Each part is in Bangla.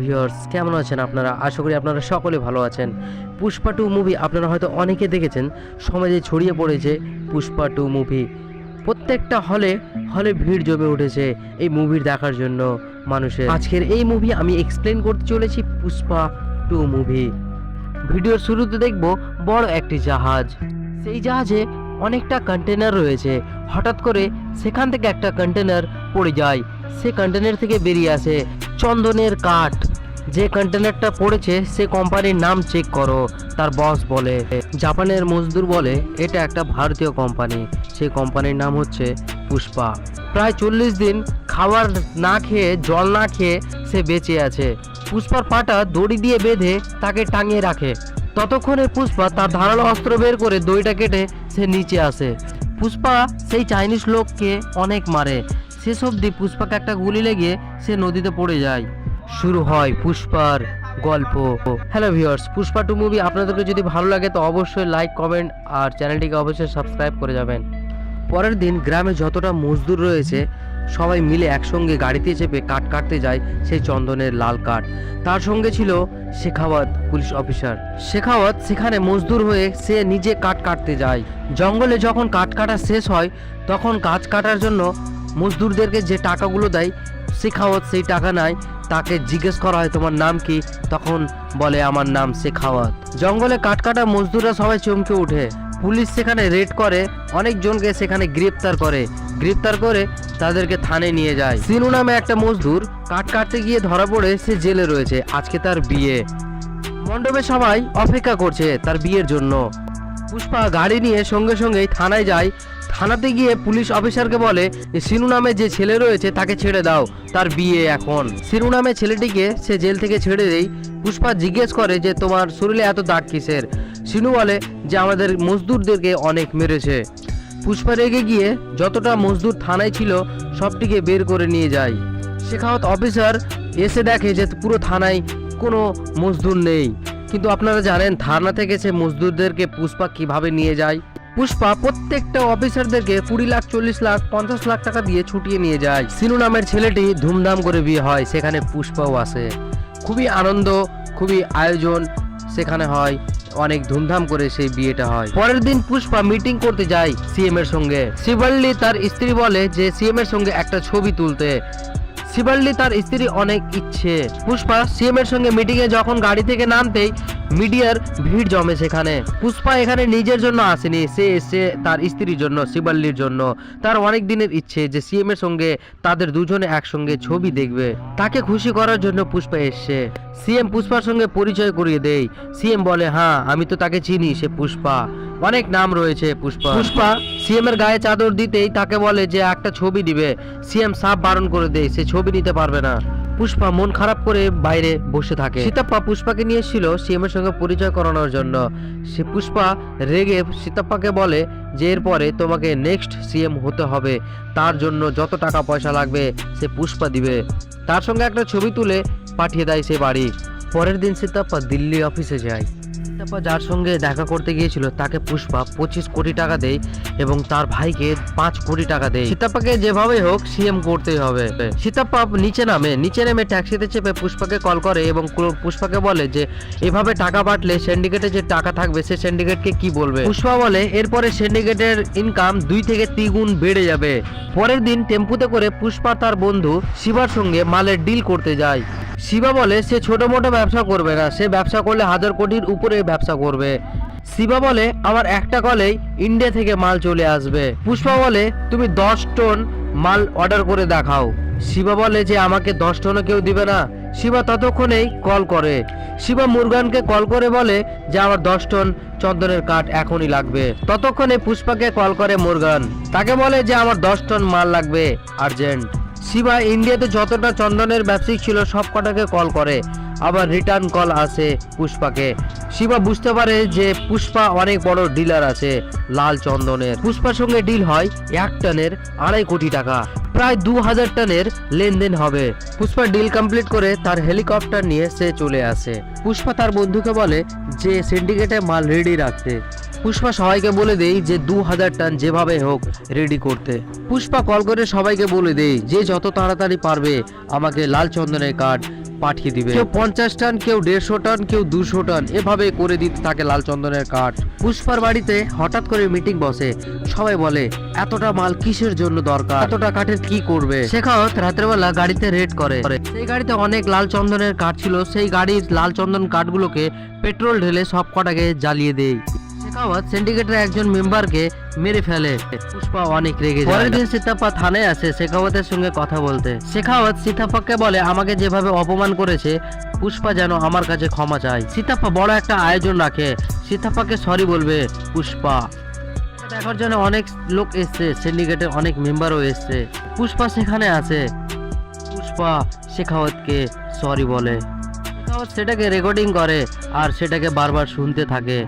ভিউয়ার্স, কেমন আছেন আপনারা? আশা করি আপনারা সকলে ভালো আছেন। পুষ্পা 2 মুভি আপনারা হয়তো অনেকে দেখেছেন, সমাজে ছড়িয়ে পড়েছে পুষ্পা 2 মুভি। প্রত্যেকটা হলে ভিড় জমে উঠেছে এই মুভির দেখার জন্য মানুষের। আজকের এই মুভি আমি এক্সপ্লেন করতে চলেছি পুষ্পা 2 মুভি। ভিডিওর শুরুতে দেখব বড় একটি জাহাজ। সেই জাহাজে অনেকটা কন্টেনার রয়েছে। হঠাৎ করে সেখান থেকে একটা কন্টেনার পড়ে যায়। সে কন্টেনার থেকে বেরিয়ে আসে চন্দনের কাঠ। যে কন্টেনারটা পড়েছে সে কোম্পানির নাম চেক করো। তার বস বলে, জাপানের মজদুর বলে এটা একটা ভারতীয় কোম্পানি। সেই কোম্পানির নাম হচ্ছে পুষ্পা। প্রায় 40 দিন খাবার না খেয়ে, জল না খেয়ে সে বেঁচে আছে। পুষ্পার পাটা দড়ি দিয়ে বেঁধে তাকে টাঙিয়ে রাখে। ততক্ষণে পুষ্পা তার ধারালো অস্ত্র বের করে দড়িটা কেটে সে নিচে আসে। পুষ্পা সেই চাইনিজ লোককে অনেক মারে। শেষ অবধি পুষ্পাকে একটা গুলি লেগে সে নদীতে পড়ে যায়। শুরু হয় পুষ্পার গল্প। হ্যালো ভিউয়ার্স, পুষ্পা 2 মুভি আপনাদেরকে যদি ভালো লাগে তো অবশ্যই লাইক, কমেন্ট আর চ্যানেলটিকে অবশ্যই সাবস্ক্রাইব করে যাবেন। পরের দিন গ্রামে যতটা মজদুর রয়েছে সবাই মিলে একসঙ্গে গাড়িতে চেপে কাঠ কাটতে যায় সেই চন্দনের লাল কাঠ। তার সঙ্গে ছিল শেখাওয়াত, পুলিশ অফিসার। শেখাওয়াত সেখানে মজদুর হয়ে সে নিজে কাঠ কাটতে যায়। জঙ্গলে যখন কাঠ কাটা শেষ হয় তখন গাছ কাটার জন্য মজদুরদেরকে যে টাকাগুলো দেয়, শেখাওয়াত সেই টাকা নেয়। তাকে জিজ্ঞেস করা হয় তোমার নাম কি? তখন বলে আমার নাম শেখাওয়াত। জঙ্গলে কাঠ কাটা মজদুররা সবাই চমকে ওঠে। পুলিশ সেখানে রেড করে, অনেকজনকে সেখানে গ্রেপ্তার করে তাদেরকে থানায় নিয়ে যায়। সিনু নামে একটা মজদুর কাঠ কাটতে গিয়ে ধরা পড়ে সে জেলে রয়েছে। আজকে তার বিয়ে। মণ্ডপে সবাই অপেক্ষা করছে তার বিয়ের জন্য। পুষ্পা গাড়ি নিয়ে সঙ্গে সঙ্গেই থানায় যায়। থানাতে গিয়ে পুলিশ অফিসারকে বলে সিনু নামে যে ছেলে রয়েছে তাকে ছেড়ে দাও, তার বিয়ে এখন। সিনু নামে ছেলেটিকে সে জেল থেকে ছেড়ে দেয়। পুষ্পা জিজ্ঞেস করে যে তোমার শরীরে এত দাগ কিসের? সিনু বলে যে আমাদের মজদুরদেরকে অনেক মেরেছে। পুষ্পা রেগে গিয়ে যতটা মজদুর থানায় ছিল সবটিকে বের করে নিয়ে যায়। শেখাওয়াত অফিসার এসে দেখে যে পুরো থানায় কোনো মজদুর নেই। কিন্তু আপনারা জানেন থানা থেকে সে মজদুরদেরকে পুষ্পা কিভাবে নিয়ে যায়। পুষ্পা প্রত্যেকটা অফিসারদেরকে 20 লাখ, 40 লাখ, 50 লাখ টাকা দিয়ে ছুটিয়ে নিয়ে যায়। সিনু নামের ছেলেটি ধুমধাম করে বিয়ে হয়। সেখানে পুষ্পাও আসে। খুবই আনন্দ, খুবই আয়োজন সেখানে হয়। অনেক ধুমধাম করে সেই বিয়েটা হয়। পরের দিন পুষ্পা মিটিং করতে যায় সিএম এর সঙ্গে। শিবাল্লি তার স্ত্রী বলে যে সিএম এর সঙ্গে একটা ছবি তুলতে। শিবাল্লি তার স্ত্রী অনেক ইচ্ছে। পুষ্পা সিএম এর সঙ্গে মিটিং এ যখন গাড়ি থেকে নামতেই মিডিয়ার ভিড় জমে সেখানে। পুষ্পা এখানে নিজের জন্য আসেনি, সে এসে তার স্ত্রীর জন্য, শিবাল্লির জন্য। তার অনেক দিনের ইচ্ছে যে সিএম এর সঙ্গে তাদের দুজনে একসঙ্গে ছবি দেখবে। তাকে খুশি করার জন্য পুষ্পা এসছে। সিএম পুষ্পার সঙ্গে পরিচয় করিয়ে দেয়। সিএম বলে হ্যাঁ আমি তো তাকে চিনি, সে পুষ্পা, অনেক নাম রয়েছে পুষ্পা। সিএম এর গায়ে চাদর দিতেই তাকে বলে যে একটা ছবি দিবে। সিএম সাফ বারণ করে দেয়, সে ছবি নিতে পারবে না। পুষ্পা মন খারাপ করে বাইরে বসে থাকে। সীতাপ্পা পুষ্পাকে নিয়ে এসেছিল সিএম এর সঙ্গে পরিচয় করানোর জন্য। সে পুষ্পা রেগে সীতাপ্পাকে বলে যে এরপরে তোমাকে নেক্সট সিএম হতে হবে, তার জন্য যত টাকা পয়সা লাগবে সে পুষ্পা দিবে। তার সঙ্গে একটা ছবি তুলে পাঠিয়ে দেয় সে বাড়ি। পরের দিন সীতাপ্পা দিল্লি অফিসে যায়। সীতাপ্পা যার সঙ্গে দেখা করতে গিয়েছিল তাকে পুষ্পা 25 কোটি টাকা দেয় এবং তার ভাইকে 5 কোটি টাকা দেয়। সীতাপ্পাকে যেভাবে হোক সিএম করতেই হবে। সীতাপ্পা নিচে নেমে ট্যাক্সিতে চেপে পুষ্পাকে কল করে এবং পুষ্পাকে বলে যে এভাবে টাকা পাঠলে সিন্ডিকেটে যে টাকা থাকবে সে সিন্ডিকেটকে কি বলবে। পুষ্পা বলে এরপরে সিন্ডিকেটের ইনকাম 2 থেকে 3 গুণ বেড়ে যাবে। পরের দিন টেম্পুতে করে পুষ্পা তার বন্ধু শিবার সঙ্গে মালের ডিল করতে যায়। শিবা বলে সে ছোট মোটো ব্যবসা করবে না, সে ব্যবসা করলে 1000 কোটির উপরে ব্যবসা করবে। শিবা বলে আমার একটা কলেই ইন্ডিয়া থেকে মাল চলে আসবে। পুষ্পা বলে তুমি 10 টন মাল অর্ডার করে দেখাও। শিবা বলে যে আমাকে 10 টনও কেউ দিবে না। শিবা ততক্ষণেই কল করে। শিবা মুরগানকে কল করে বলে যে আমার 10 টন চন্দনের কাঠ এখনই লাগবে। ততক্ষণে পুষ্পাকে কল করে মুরগান, তাকে বলে যে আমার 10 টন মাল লাগবে আর্জেন্ট। শিবা ইন্ডিয়াতে যতটা চন্দনের ব্যবসায়িক ছিল সব কটাকে কল করে। আবার রিটার্ন কল আসে পুষ্পাকে। শিবা বুঝতে পারে যে পুষ্পা অনেক বড় ডিলার আছে লাল চন্দনের। পুষ্পার সঙ্গে ডিল হয় 1 টনের 2.5 কোটি টাকা, প্রায় 2000 টনের লেনদেন হবে। পুষ্পা ডিল কমপ্লিট করে তার হেলিকপ্টার নিয়ে সে চলে আসে। পুষ্পা তার বন্ধুকে বলে যে সিন্ডিকেটে মাল রেডি রাখতে। পুষ্পা সবাইকে বলে দেই যে 2000 টন যেভাবে হোক রেডি করতে। পুষ্পা কল করে সবাইকে বলে দেই যে যত তাড়াতাড়ি পারবে আমাকে লাল চন্দনের কাঠ পাঠিয়ে দিবে। কেউ 50 টন, কেউ 150 টন, কেউ 200 টন, এভাবে করে দিতে থাকে লাল চন্দনের কাঠ। পুষ্পার বাড়িতে হঠাৎ করে মিটিং বসে। সবাই বলে এতটা মাল কিসের জন্য দরকার, এতটা কাঠের কি করবে। শেখাওয়াত রাতের বেলা গাড়িতে রেড করে। সেই গাড়িতে অনেক লাল চন্দনের কাঠ ছিল। সেই গাড়ির লাল চন্দন কাঠগুলোকে পেট্রোল ঢেলে সব কটাকে জ্বালিয়ে দেয়। শেখাওয়াত সিন্ডিকেটের একজন মেম্বারকে মেরে ফেলে। পুষ্পা অনেক রেগে যায়। পরের দিন সিতাপ্পা থানায় আসে শেখাওয়াতের সঙ্গে কথা বলতে। শেখাওয়াত সিতাপ্পাকে বলে আমাকে যেভাবে অপমান করেছে পুষ্পা যেন আমার কাছে ক্ষমা চায়। সিতাপ্পা বড় একটা আয়োজন রাখে, সিতাপ্পাকে সরি বলবে পুষ্পা। দেখার জন্য অনেক লোক এসছে, সিন্ডিকেটের অনেক মেম্বারও এসছে। পুষ্পা সেখানে আছে। পুষ্পা শেখাওয়াতকে সরি বলে। শেখাওয়াত সেটাকে রেকর্ডিং করে আর সেটাকে বারবার শুনতে থাকে।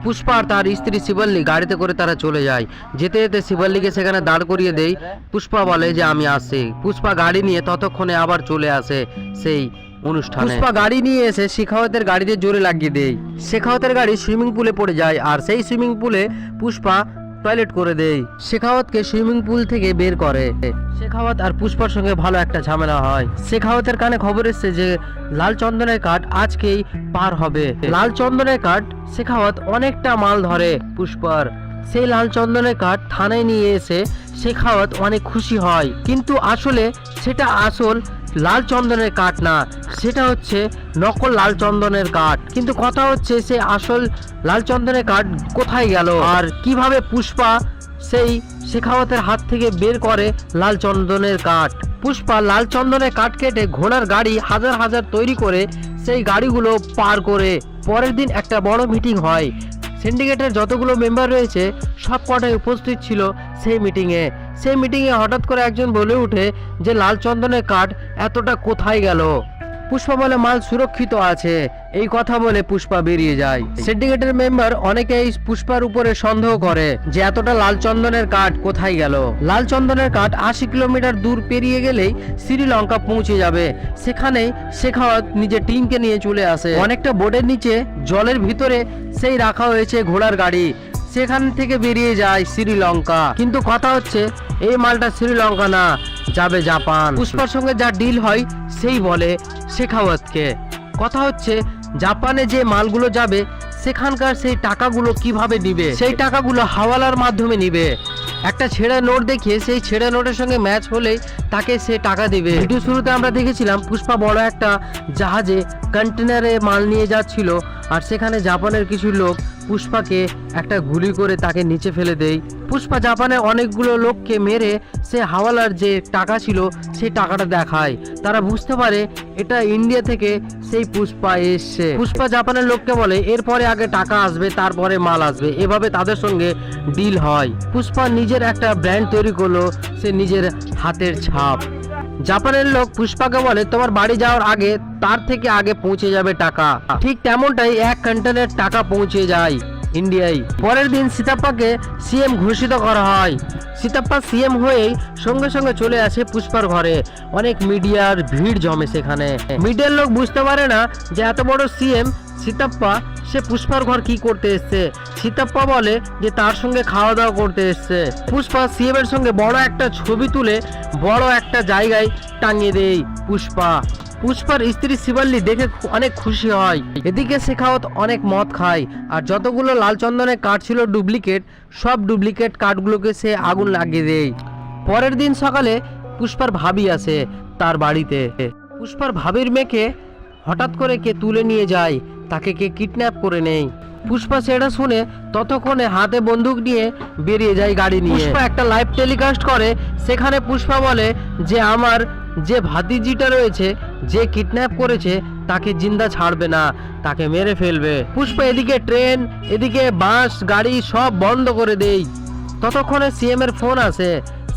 পুষ্পা আর তার স্ত্রী শিবল্লী গাড়িতে করে তারা চলে যায়। যেতে যেতে শিবল্লীকে সেখানে দাঁড় করিয়ে দেয়। পুষ্পা বলে যে আমি আসছি। পুষ্পা গাড়ি নিয়ে ততক্ষণে আবার চলে আসে সেই অনুষ্ঠানে। পুষ্পা গাড়ি নিয়ে এসে শেখাওয়াতের গাড়িতে জোরে লাগিয়ে দেয়। শেখাওয়াতের গাড়ি সুইমিং পুলে পড়ে যায় আর সেই সুইমিং পুলে পুষ্পা টয়লেট করে দেয়। শেখাওয়াতকে সুইমিং পুল থেকে বের করে। শেখাওয়াত আর পুষ্পার সঙ্গে ভালো একটা ঝামেলা হয়। শেখাওয়াতের কানে খবর এসছে যে লাল চন্দনের কাঠ আজকেই পার হবে। লাল চন্দনের কাঠ শেখাওয়াত অনেকটা মাল ধরে পুষ্পার। সেই লাল চন্দনের কাঠ থানায় নিয়ে এসে শেখাওয়াত অনেক খুশি হয়, কিন্তু আসলে সেটা আসল লাল চন্দনের কাঠ না, সেটা হচ্ছে নকল লাল চন্দনের কাঠ। কিন্তু কথা হচ্ছে সে আসল লাল চন্দনের কাঠ কোথায় গেল আর কিভাবে পুষ্পা সেই শেখাওয়াতের হাত থেকে বের করে লাল চন্দনের কাঠ। পুষ্পা লাল চন্দনের কাঠ কেটে ঘোড়ার গাড়ি হাজার হাজার তৈরি করে সেই গাড়িগুলো পার করে। পরের দিন একটা বড় মিটিং হয়। সিন্ডিকেটের যতগুলো মেম্বার রয়েছে সব কটাই উপস্থিত ছিল সেই মিটিংয়ে। সেই মিটিংয়ে হঠাৎ করে একজন বলে ওঠে যে লাল চন্দনের কাঠ এতটা কোথায় গেল। পুষ্পা বলে মাল সুরক্ষিত আছে। এই কথা বলে পুষ্পা বেরিয়ে যায়। সিন্ডিকেটের মেম্বার অনেকেই পুষ্পার উপরে সন্দেহ করে যে এতটা লাল চন্দনের কাঠ কোথায় গেল। লাল চন্দনের কাঠ 80 কিলোমিটার দূর পেরিয়ে গেলেই শ্রীলঙ্কা পৌঁছে যাবে। সেখানেই শেখাওয়াত নিজের টিমকে নিয়ে চলে আসে। অনেকটা বোর্ডের নিচে জলের ভিতরে সেই রাখা হয়েছে ঘোড়ার গাড়ি। সেখান থেকে বেরিয়ে যায় শ্রীলঙ্কা। কিন্তু কথা হচ্ছে এই মালটা শ্রীলঙ্কা না, যাবে জাপান। পুষ্পার সঙ্গে যা ডিল হয় সেই বলে শেখাওয়াতকে। কথা হচ্ছে জাপানে যে মালগুলো যাবে সেখানকার সেই টাকাগুলো কিভাবে নিবে, সেই টাকাগুলো হাওয়ালার মাধ্যমে নিবে। একটা ছেঁড়া নোট দেখিয়ে সেই ছেঁড়া নোটের সঙ্গে ম্যাচ হলেই তাকে সে টাকা দিবে। ভিডিও শুরুতে আমরা দেখেছিলাম পুষ্পা বড় একটা জাহাজে কন্টেনারে মাল নিয়ে যাচ্ছিল আর সেখানে জাপানের কিছু লোক পুষ্পাকে একটা গুলি করে তাকে নিচে ফেলে দেয়। পুষ্পা জাপানের অনেকগুলো লোককে মেরে সে হাওয়ালার যে টাকা ছিল সেই টাকাটা দেখায়। তারা বুঝতে পারে এটা ইন্ডিয়া থেকে সেই পুষ্পা এসছে। পুষ্পা জাপানের লোককে বলে এরপরে আগে টাকা আসবে তারপরে মাল আসবে। এভাবে তাদের সঙ্গে ডিল হয়। পুষ্পা নিজের একটা ব্র্যান্ড তৈরি করলো, সে নিজের হাতের ছাপ। জাপানের লোক পুষ্পাকে বলে তোমার বাড়ি যাওয়ার আগে তার থেকে আগে পৌঁছে যাবে টাকা। ঠিক তেমনটাই 1 কন্টেনার টাকা পৌঁছে যায় ইন্ডিয়ায়। পরের দিন সিতাপ্পাকে সিএম ঘোষিত করা হয়। সিতাপ্পা সিএম হয়েই সঙ্গে সঙ্গে চলে আসে পুষ্পার ঘরে। অনেক মিডিয়ার ভিড় জমে সেখানে। মিডিয়ার লোক বুঝতে পারে না যে এত বড় সিএম সিতাপ্পা সে পুষ্পার ঘর কি করতে এসছে। সিতাপ্পা বলে যে তার সঙ্গে খাওয়া দাওয়া করতে এসছে। পুষ্পা সিএম এর সঙ্গে বড় একটা ছবি তুলে বড় একটা জায়গায় টাঙিয়ে দেয় পুষ্পা। পুষ্পার স্ত্রী শিবল্লী দেখে অনেক খুশি হয়। এদিকে শেখাওয়াত অনেক মদ খায় আর যতগুলো লাল চন্দনের কাঠ ছিল ডুপ্লিকেট, সব ডুপ্লিকেট কাঠগুলোকে সে আগুন লাগিয়ে দেয়। পরের দিন সকালে পুষ্পার ভাবি আসে তার বাড়িতে। পুষ্পার ভাবির মেয়েকে হঠাৎ করে কে তুলে নিয়ে যায়, তাকে কে কিডন্যাপ করে নেয়। পুষ্পা সেটা শুনে ততক্ষণে হাতে বন্দুক নিয়ে বেরিয়ে যায় গাড়ি নিয়ে। পুষ্পা একটা লাইভ টেলিকাস্ট করে। সেখানে পুষ্পা বলে যে আমার যে ভাতিজিটা রয়েছে যে কিডন্যাপ করেছে তাকে জিন্দা ছাড়বে না, তাকে মেরে ফেলবে। পুষ্পা এদিকে ট্রেন এদিকে বাস গাড়ি সব বন্ধ করে দেয়। ততক্ষণে সিএম এর ফোন আসে।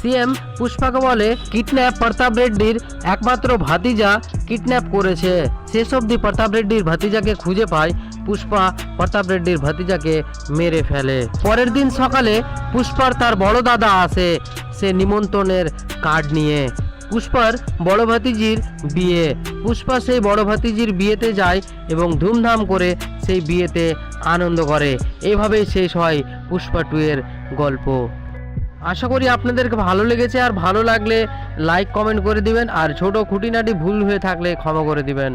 সিএম পুষ্পাকে বলে কিডন্যাপ প্রতাপ রেড্ডির একমাত্র ভাতিজা কিডন্যাপ করেছে। শেষ অবধি প্রতাপ রেড্ডির ভাতিজাকে খুঁজে পায় পুষ্পা, প্রতাপ রেড্ডির ভাতিজাকে মেরে ফেলে। পরের দিন সকালে পুষ্পার তার বড় দাদা আসে, সে নিমন্ত্রণের কার্ড নিয়ে। পুষ্পার বড় ভাতিজির বিয়ে। পুষ্পা সেই বড় ভাতিজির বিয়েতে যায় এবং ধুমধাম করে সেই বিয়েতে আনন্দ করে। এইভাবেই শেষ হয় পুষ্পা 2 এর গল্প। আশা করি আপনাদেরকে ভালো লেগেছে, আর ভালো লাগলে লাইক কমেন্ট করে দিবেন, আর ছোট খুঁটিনাটি ভুল হয়ে থাকলে ক্ষমা করে দিবেন।